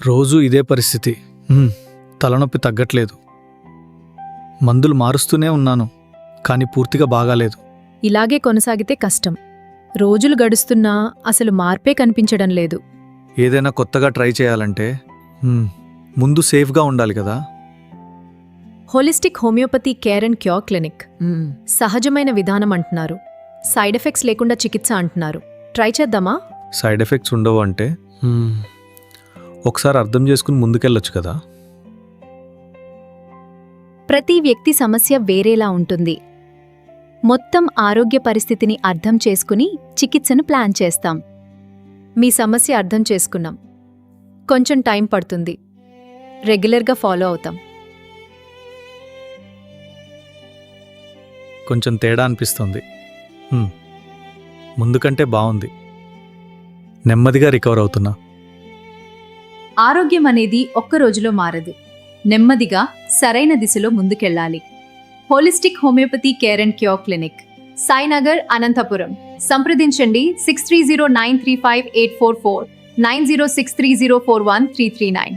రోజూ ఇదే పరిస్థితి. తలనొప్పి తగ్గట్లేదు. మందులు మారుస్తూనే ఉన్నాను, కానీ పూర్తిగా బాగాలేదు. ఇలాగే కొనసాగితే కష్టం. రోజులు గడుస్తున్నా అసలు మార్పే కనిపించడం లేదు. ఏదైనా కొత్తగా ట్రై చేయాలంటే ముందు సేఫ్గా ఉండాలి కదా. Holistic homeopathy care and cure clinic సహజమైన విధానం అంటున్నారు. సైడ్ ఎఫెక్ట్స్ లేకుండా చికిత్స అంటున్నారు. ట్రై చేద్దామా? సైడ్ ఎఫెక్ట్స్ ఉండవు అంటే ఒకసారి అర్థం చేసుకుని ముందుకెళ్ళొచ్చు కదా. ప్రతి వ్యక్తి సమస్య వేరేలా ఉంటుంది. మొత్తం ఆరోగ్య పరిస్థితిని అర్థం చేసుకుని చికిత్సను ప్లాన్ చేస్తాం. మీ సమస్య అర్థం చేసుకున్నాం. కొంచెం టైం పడుతుంది. రెగ్యులర్గా ఫాలో అవుతాం. కొంచెం తేడా అనిపిస్తుంది. ముందు కంటే బాగుంది. నెమ్మదిగా రికవర్ అవుతున్నా. ఆరోగ్యం అనేది ఒక్క రోజులో మారదు. నెమ్మదిగా సరైన దిశలో ముందుకెళ్ళాలి. Holistic homeopathy care and cure clinic, Sainagar, Anantapuram. సంప్రదించండి 63093584490630413339.